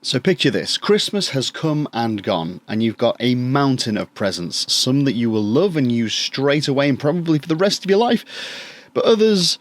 So picture this, Christmas has come and gone, and you've got a mountain of presents, some that you will love and use straight away and probably for the rest of your life, but others,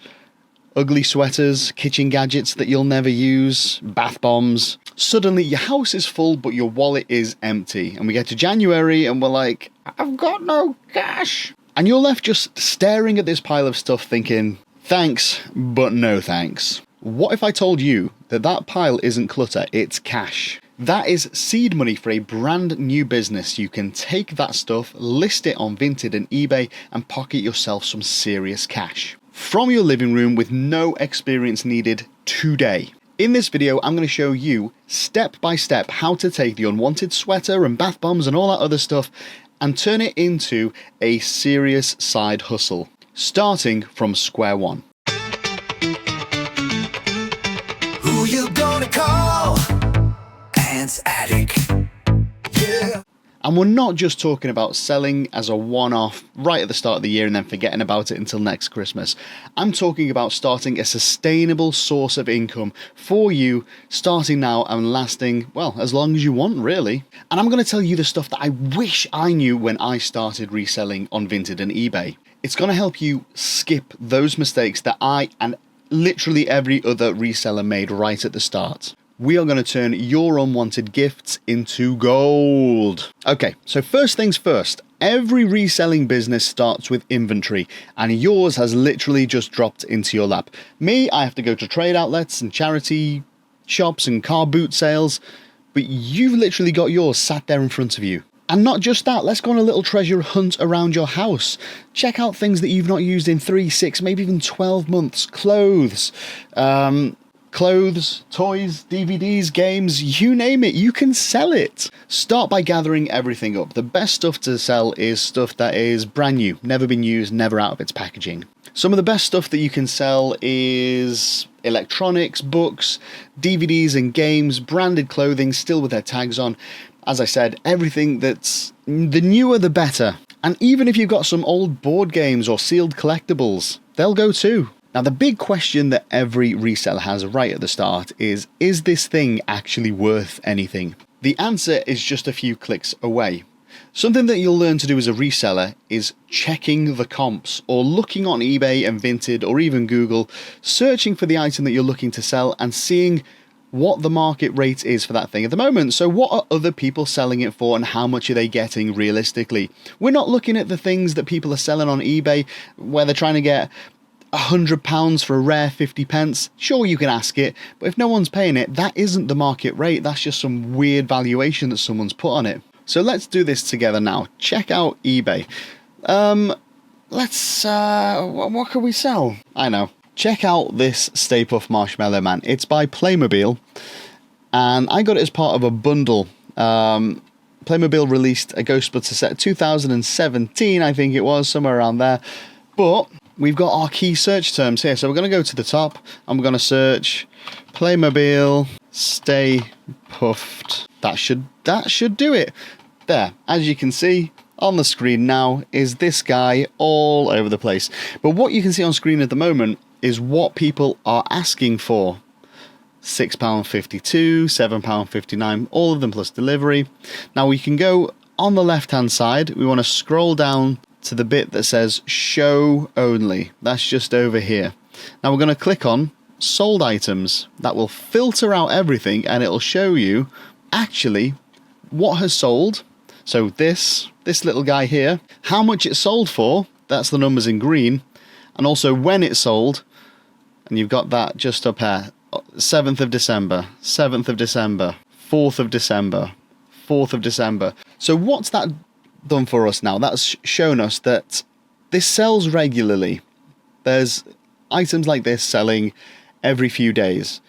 ugly sweaters, kitchen gadgets that you'll never use, bath bombs. Suddenly your house is full but your wallet is empty, and we get to January and we're like, I've got no cash. And you're left just staring at this pile of stuff thinking, thanks, but no thanks. What if I told you that that pile isn't clutter, it's cash? That is seed money for a brand new business. You can take that stuff, list it on Vinted and eBay, and pocket yourself some serious cash from your living room with no experience needed today. In this video, I'm going to show you step by step how to take the unwanted sweater and bath bombs and all that other stuff and turn it into a serious side hustle, starting from square one. Who you gonna call? Ants Attic. Yeah. And we're not just talking about selling as a one-off right at the start of the year and then forgetting about it until next Christmas. I'm talking about starting a sustainable source of income for you, starting now and lasting, well, as long as you want, really. And I'm going to tell you the stuff that I wish I knew when I started reselling on Vinted and eBay. It's going to help you skip those mistakes that I and literally every other reseller made right at the start. We are going to turn your unwanted gifts into gold. Okay, so first things first, every reselling business starts with inventory, and yours has literally just dropped into your lap. Me, I have to go to trade outlets and charity shops and car boot sales, but you've literally got yours sat there in front of you. And not just that, let's go on a little treasure hunt around your house. Check out things that you've not used in 3, 6, maybe even 12 months. Clothes, toys, DVDs, games, you name it, you can sell it. Start by gathering everything up. The best stuff to sell is stuff that is brand new, never been used, never out of its packaging. Some of the best stuff that you can sell is electronics, books, DVDs and games, branded clothing, still with their tags on. As I said, everything that's the newer the better. And even if you've got some old board games or sealed collectibles, they'll go too. Now the big question that every reseller has right at the start is this thing actually worth anything? The answer is just a few clicks away. Something that you'll learn to do as a reseller is checking the comps, or looking on eBay and Vinted or even Google, searching for the item that you're looking to sell and seeing what the market rate is for that thing at the moment. So what are other people selling it for and how much are they getting realistically? We're not looking at the things that people are selling on eBay where they're trying to get £100 for a rare 50 pence. Sure, you can ask it, but if no one's paying it, that isn't the market rate. That's just some weird valuation that someone's put on it. So let's do this together now. Check out eBay. What can we sell? I know. Check out this Stay Puft Marshmallow Man. It's by Playmobil, and I got it as part of a bundle. Playmobil released a Ghostbuster set 2017, I think it was, somewhere around there. But we've got our key search terms here. So we're going to go to the top, and we're going to search Playmobil Stay Puft. That should do it. There, as you can see on the screen now, is this guy all over the place. But what you can see on screen at the moment is what people are asking for. £6.52, £7.59, all of them plus delivery. Now we can go on the left hand side, we want to scroll down to the bit that says show only. That's just over here. Now we're going to click on sold items. That will filter out everything and it'll show you actually what has sold. So this little guy here, how much it sold for, that's the numbers in green, and also when it sold. And you've got that just up here, 7th of December, 7th of December, 4th of December, 4th of December. So what's that done for us now? That's shown us that this sells regularly. There's items like this selling every few days.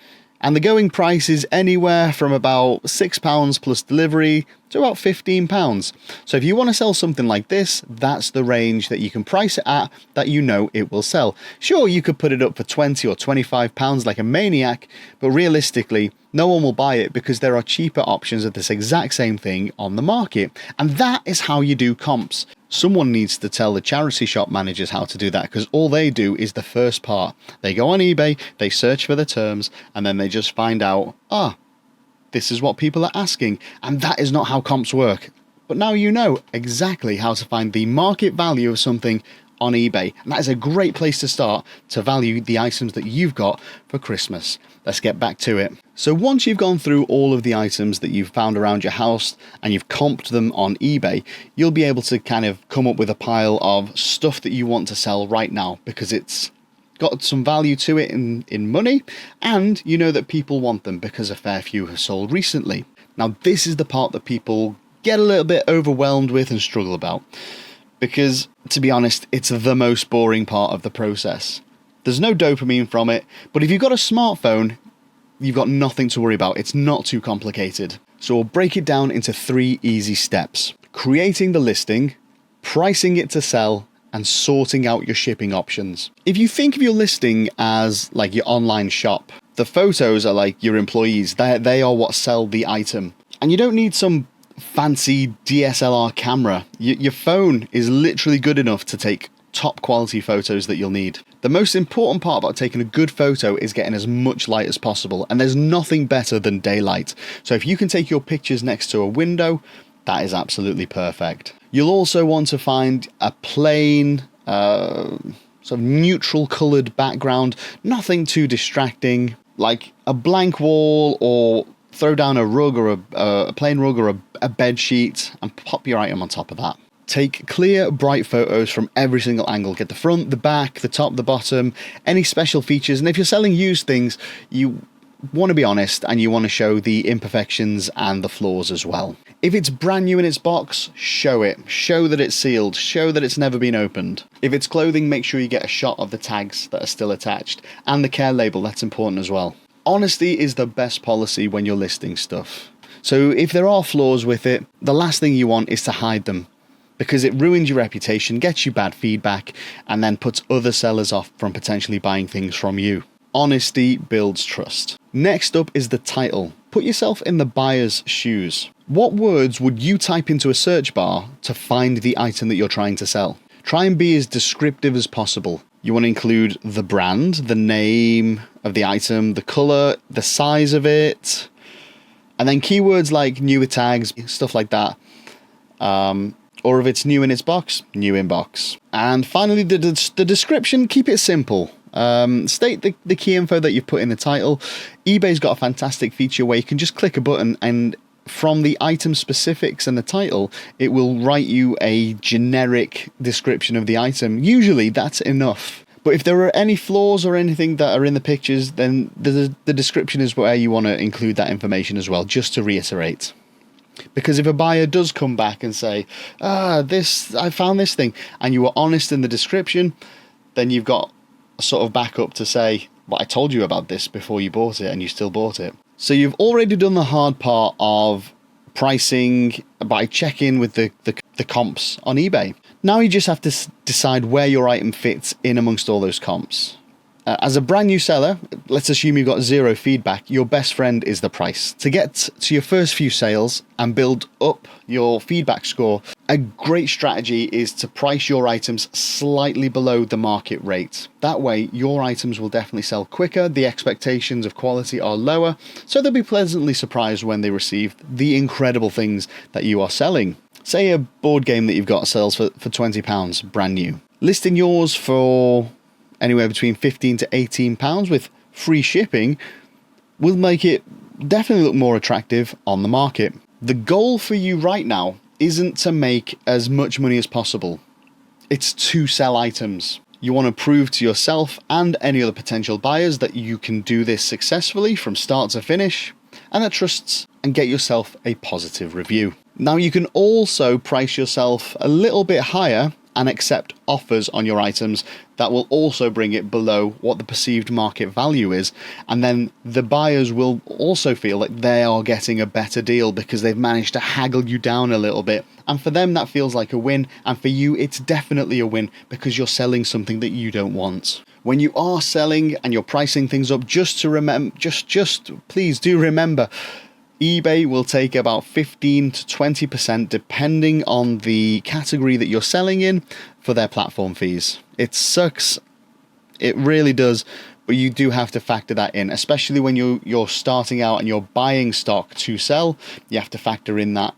And the going price is anywhere from about £6 plus delivery to about £15. So if you want to sell something like this, that's the range that you can price it at, that you know it will sell. Sure, you could put it up for £20 or £25 like a maniac, but realistically, no one will buy it because there are cheaper options of this exact same thing on the market. And that is how you do comps. Someone needs to tell the charity shop managers how to do that, because all they do is the first part. They go on eBay, they search for the terms, and then they just find out, this is what people are asking, and that is not how comps work. But now you know exactly how to find the market value of something on eBay, and that is a great place to start to value the items that you've got for Christmas. Let's get back to it. So once you've gone through all of the items that you've found around your house and you've comped them on eBay, you'll be able to kind of come up with a pile of stuff that you want to sell right now, because it's got some value to it in money, and you know that people want them because a fair few have sold recently. Now this is the part that people get a little bit overwhelmed with and struggle about, because to be honest, it's the most boring part of the process. There's no dopamine from it, but if you've got a smartphone, you've got nothing to worry about. It's not too complicated. So we'll break it down into 3 easy steps: creating the listing, pricing it to sell, and sorting out your shipping options. If you think of your listing as like your online shop, the photos are like your employees. They are what sell the item. And you don't need some fancy DSLR camera. Your phone is literally good enough to take top quality photos that you'll need. The most important part about taking a good photo is getting as much light as possible, and there's nothing better than daylight. So if you can take your pictures next to a window, that is absolutely perfect. You'll also want to find a plain, sort of neutral coloured background, nothing too distracting, like a blank wall, or throw down a rug or a plain rug or a bed sheet and pop your item on top of that. Take clear, bright photos from every single angle. Get the front, the back, the top, the bottom, any special features. And if you're selling used things, you want to be honest and you want to show the imperfections and the flaws as well. If it's brand new in its box, show it. Show that it's sealed. Show that it's never been opened. If it's clothing, make sure you get a shot of the tags that are still attached and the care label. That's important as well. Honesty is the best policy when you're listing stuff. So if there are flaws with it, the last thing you want is to hide them, because it ruins your reputation, gets you bad feedback, and then puts other sellers off from potentially buying things from you. Honesty builds trust. Next up is the title. Put yourself in the buyer's shoes. What words would you type into a search bar to find the item that you're trying to sell? Try and be as descriptive as possible. You want to include the brand, the name of the item, the colour, the size of it, and then keywords like newer tags, stuff like that. Or if it's new in its box, new in box. And finally, the description, keep it simple. State the key info that you've put in the title. eBay's got a fantastic feature where you can just click a button, and from the item specifics and the title, it will write you a generic description of the item. Usually that's enough. But if there are any flaws or anything that are in the pictures, then the description is where you want to include that information as well, just to reiterate. Because if a buyer does come back and say, I found this thing, and you were honest in the description, then you've got a sort of backup to say, but I told you about this before you bought it and you still bought it. So you've already done the hard part of pricing by checking with the comps on eBay. Now you just have to decide where your item fits in amongst all those comps. As a brand new seller, let's assume you've got 0 feedback, your best friend is the price. To get to your first few sales and build up your feedback score, a great strategy is to price your items slightly below the market rate. That way, your items will definitely sell quicker, the expectations of quality are lower, so they'll be pleasantly surprised when they receive the incredible things that you are selling. Say a board game that you've got sells for £20, brand new. Listing yours for anywhere between £15 to £18 with free shipping will make it definitely look more attractive on the market. The goal for you right now isn't to make as much money as possible. It's to sell items. You want to prove to yourself and any other potential buyers that you can do this successfully from start to finish, and that trusts, and get yourself a positive review. Now you can also price yourself a little bit higher and accept offers on your items that will also bring it below what the perceived market value is, and then the buyers will also feel like they are getting a better deal because they've managed to haggle you down a little bit, and for them that feels like a win, and for you it's definitely a win because you're selling something that you don't want. When you are selling and you're pricing things up, just to remember, just please do remember, eBay will take about 15 to 20% depending on the category that you're selling in for their platform fees. It sucks, it really does, but you do have to factor that in, especially when you're starting out and you're buying stock to sell. You have to factor in that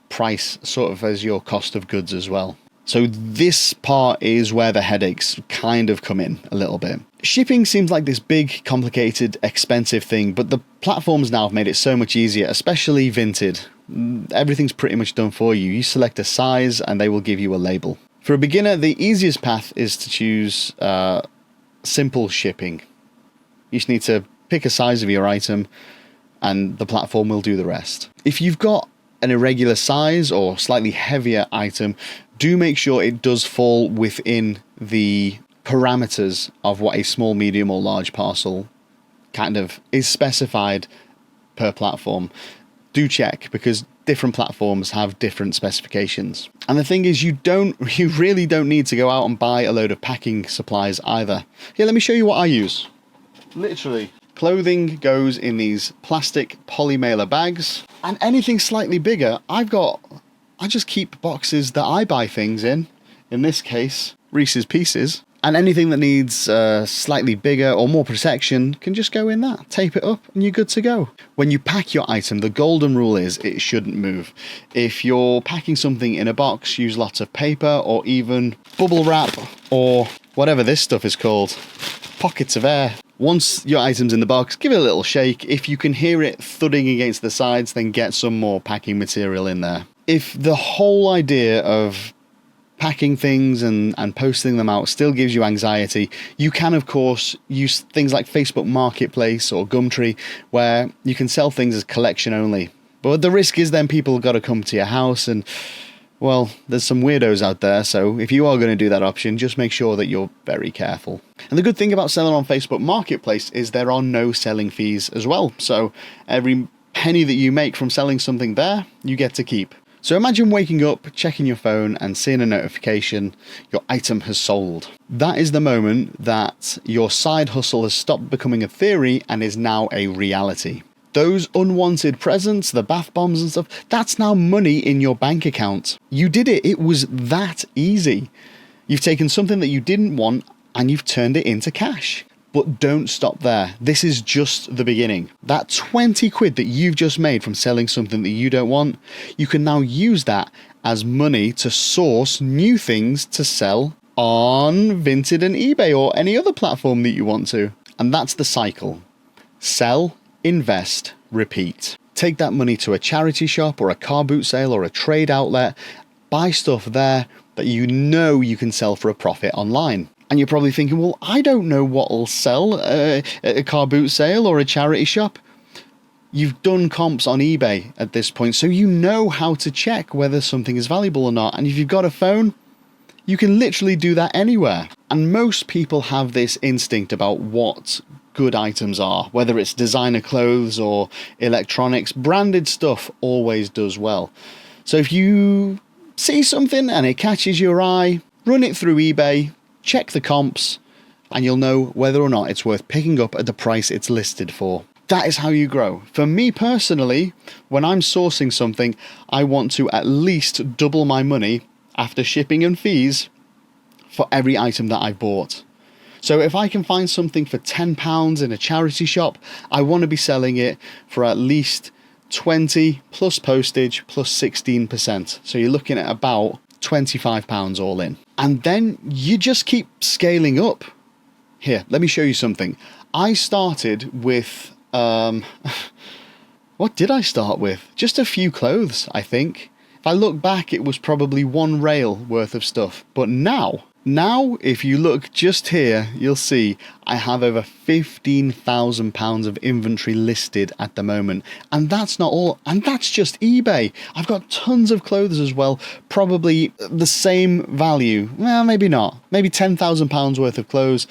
price sort of as your cost of goods as well. So this part is where the headaches kind of come in a little bit. Shipping seems like this big, complicated, expensive thing, but the platforms now have made it so much easier, especially Vinted. Everything's pretty much done for you. You select a size and they will give you a label. For a beginner, the easiest path is to choose simple shipping. You just need to pick a size of your item and the platform will do the rest. If you've got an irregular size or slightly heavier item, do make sure it does fall within the parameters of what a small, medium or large parcel kind of is specified per platform. Do check, because different platforms have different specifications. And the thing is, you really don't need to go out and buy a load of packing supplies either. Here, let me show you what I use. Literally, clothing goes in these plastic polymailer bags, and anything slightly bigger, I just keep boxes that I buy things in this case, Reese's Pieces, and anything that needs slightly bigger or more protection can just go in that. Tape it up and you're good to go. When you pack your item, the golden rule is it shouldn't move. If you're packing something in a box, use lots of paper or even bubble wrap or whatever this stuff is called, pockets of air. Once your item's in the box, give it a little shake. If you can hear it thudding against the sides, then get some more packing material in there. If the whole idea of packing things and posting them out still gives you anxiety, you can of course use things like Facebook Marketplace or Gumtree, where you can sell things as collection only. But the risk is then people have got to come to your house, and well, there's some weirdos out there, so if you are going to do that option, just make sure that you're very careful. And the good thing about selling on Facebook Marketplace is there are no selling fees as well, so every penny that you make from selling something there, you get to keep. So imagine waking up, checking your phone and seeing a notification, your item has sold. That is the moment that your side hustle has stopped becoming a theory and is now a reality. Those unwanted presents, the bath bombs and stuff, that's now money in your bank account. You did it. It was that easy. You've taken something that you didn't want and you've turned it into cash. But don't stop there. This is just the beginning. That 20 quid that you've just made from selling something that you don't want, you can now use that as money to source new things to sell on Vinted and eBay or any other platform that you want to. And that's the cycle. Sell, invest, repeat. Take that money to a charity shop or a car boot sale or a trade outlet. Buy stuff there that you know you can sell for a profit online. And you're probably thinking, well, I don't know what'll sell at a car boot sale or a charity shop. You've done comps on eBay at this point, so you know how to check whether something is valuable or not. And if you've got a phone, you can literally do that anywhere. And most people have this instinct about what good items are, whether it's designer clothes or electronics. Branded stuff always does well. So if you see something and it catches your eye, run it through eBay, check the comps, and you'll know whether or not it's worth picking up at the price it's listed for. That is how you grow. For me personally, when I'm sourcing something, I want to at least double my money after shipping and fees for every item that I've bought. So if I can find something for £10 in a charity shop, I want to be selling it for at least 20 plus postage plus 16%. So you're looking at about £25 all in. And then you just keep scaling up. Here, let me show you something. I started with, what did I start with? Just a few clothes, I think. If I look back, it was probably one rail worth of stuff. But now, if you look just here, you'll see I have over £15,000 of inventory listed at the moment. And that's not all. And that's just eBay. I've got tons of clothes as well. Probably the same value. Well, maybe not. Maybe £10,000 worth of clothes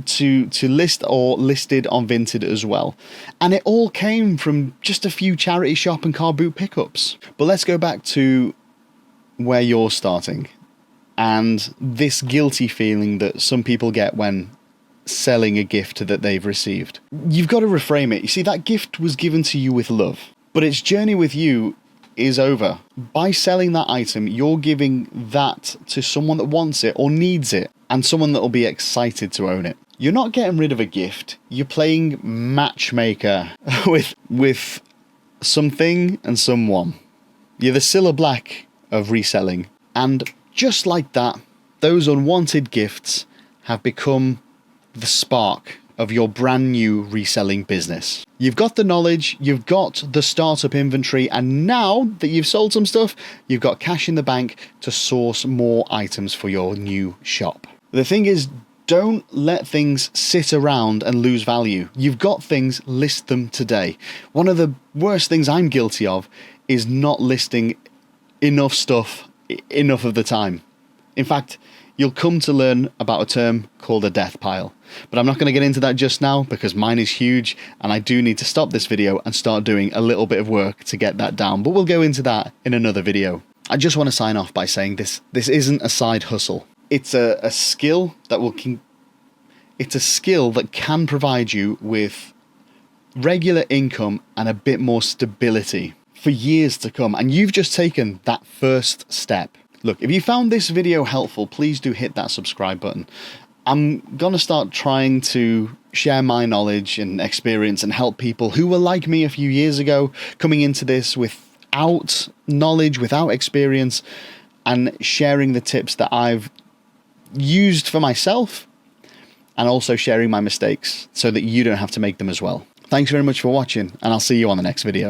to list or listed on Vinted as well. And it all came from just a few charity shop and car boot pickups. But let's go back to where you're starting. And this guilty feeling that some people get when selling a gift that they've received. You've got to reframe it. You see, that gift was given to you with love, but its journey with you is over. By selling that item, you're giving that to someone that wants it or needs it, and someone that will be excited to own it. You're not getting rid of a gift. You're playing matchmaker with something and someone. You're the Cilla Black of reselling. And just like that, those unwanted gifts have become the spark of your brand new reselling business. You've got the knowledge, you've got the startup inventory, and now that you've sold some stuff, you've got cash in the bank to source more items for your new shop. The thing is, don't let things sit around and lose value. You've got things, list them today. One of the worst things I'm guilty of is not listing enough stuff enough of the time. In fact, you'll come to learn about a term called a death pile. But I'm not going to get into that just now because mine is huge and I do need to stop this video and start doing a little bit of work to get that down. But we'll go into that in another video. I just want to sign off by saying this isn't a side hustle. It's a skill that it's a skill that can provide you with regular income and a bit more stability for years to come. And you've just taken that first step. Look, if you found this video helpful, please do hit that subscribe button. I'm going to start trying to share my knowledge and experience and help people who were like me a few years ago, coming into this without knowledge, without experience, and sharing the tips that I've used for myself and also sharing my mistakes so that you don't have to make them as well. Thanks very much for watching, and I'll see you on the next video.